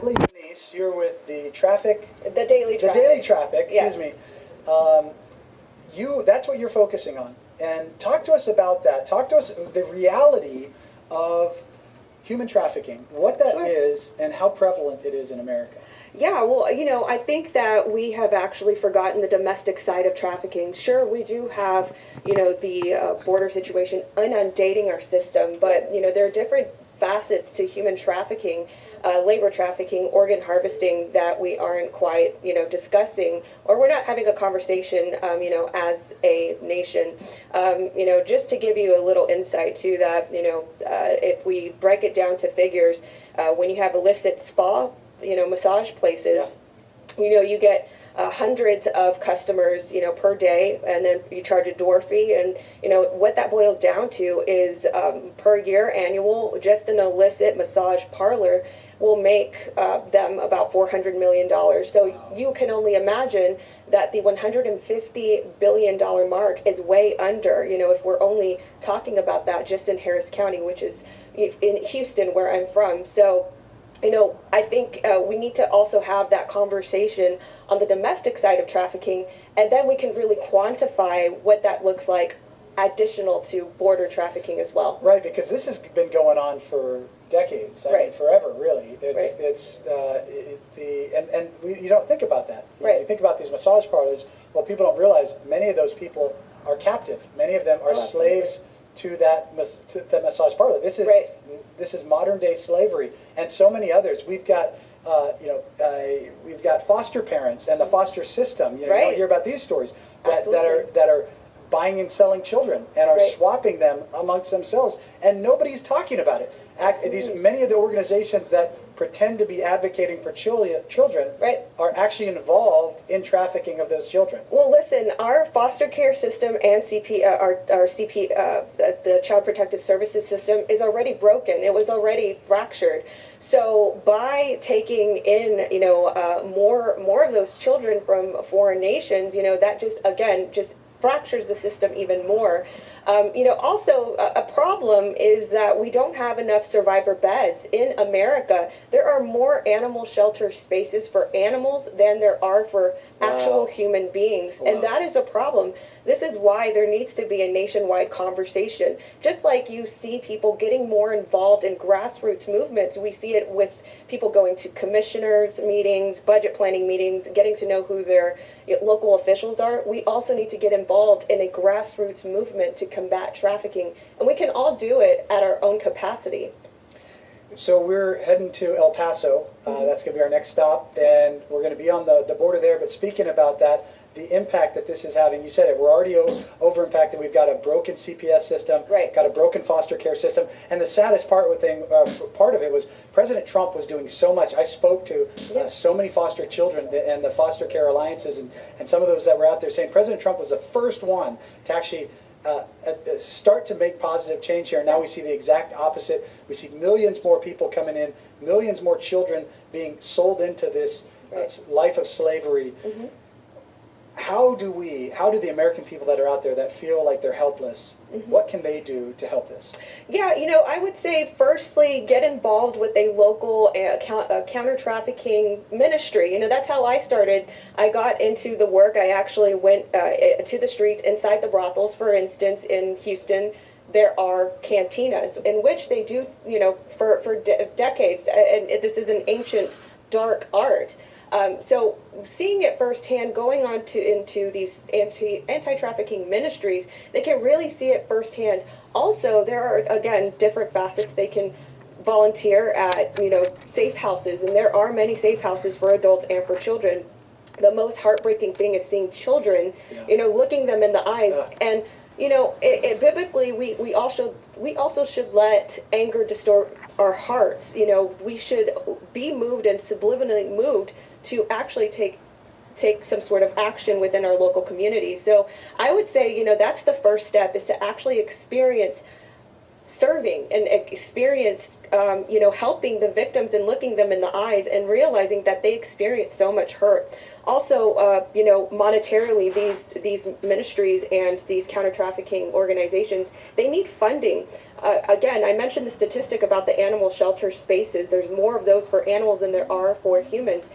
Denise, you're with the traffic, The daily the traffic. daily traffic, excuse Yes. me. That's what you're focusing on. And talk to us about that. Talk to us the reality of human trafficking, what that Sure. is, and how prevalent it is in America. Yeah, well, I think that we have actually forgotten the domestic side of trafficking. Sure, we do have, the border situation inundating our system, but, there are different facets to human trafficking, labor trafficking, organ harvesting that we aren't quite, discussing, or we're not having a conversation, as a nation. Just to give you a little insight to that, if we break it down to figures, when you have illicit spa, massage places, you get hundreds of customers, per day, and then you charge a door fee, and what that boils down to is per year annual, just an illicit massage parlor will make them about $400 million. So you can only imagine that the $150 billion mark is way under, if we're only talking about that just in Harris County, which is in Houston, where I'm from. So I think we need to also have that conversation on the domestic side of trafficking, and then we can really quantify what that looks like additional to border trafficking as well. Right, because this has been going on for decades. I mean, forever, really. You don't think about that. You think about these massage parlors. Well, people don't realize many of those people are captive. Many of them are slaves to that massage parlor. This is modern day slavery, and so many others. We've got we've got foster parents and the foster system. You don't hear about these stories that are buying and selling children and are swapping them amongst themselves, and nobody's talking about it. Many of the organizations that pretend to be advocating for children are actually involved in trafficking of those children. Well, listen, our foster care system and the Child Protective Services system is already broken. It was already fractured. So by taking in, more of those children from foreign nations, that just fractures the system even more. Also a problem is that we don't have enough survivor beds in America. There are more animal shelter spaces for animals than there are for actual human beings. And that is a problem. This is why there needs to be a nationwide conversation. Just like you see people getting more involved in grassroots movements, we see it with people going to commissioners' meetings, budget planning meetings, getting to know who their local officials are. We also need to get involved in a grassroots movement to combat trafficking, and we can all do it at our own capacity. So we're heading to El Paso. That's going to be our next stop, and we're going to be on the border there. But speaking about that, the impact that this is having, you said it, we're already over impacted. We've got a broken CPS system, got a broken foster care system, and the saddest part of it was President Trump was doing so much. I spoke to so many foster children and the foster care alliances and some of those that were out there saying President Trump was the first one to actually start to make positive change here. And now we see the exact opposite. We see millions more people coming in, millions more children being sold into this life of slavery. How do the American people that are out there that feel like they're helpless, what can they do to help this? Yeah, I would say firstly, get involved with a local counter-trafficking ministry. That's how I started. I got into the work. I actually went to the streets inside the brothels. For instance, in Houston, there are cantinas in which they do, for decades, and this is an ancient dark art. So seeing it firsthand, going on into these anti-trafficking ministries, they can really see it firsthand. Also, there are, again, different facets. They can volunteer at, safe houses, and there are many safe houses for adults and for children. The most heartbreaking thing is seeing children, looking them in the eyes. And, biblically, we also should let anger distort our hearts. We should be moved and subliminally moved to actually take some sort of action within our local community. So I would say, that's the first step, is to actually experience serving and experience, helping the victims and looking them in the eyes and realizing that they experience so much hurt. Also, monetarily, these ministries and these counter-trafficking organizations, they need funding. again, I mentioned the statistic about the animal shelter spaces. There's more of those for animals than there are for humans.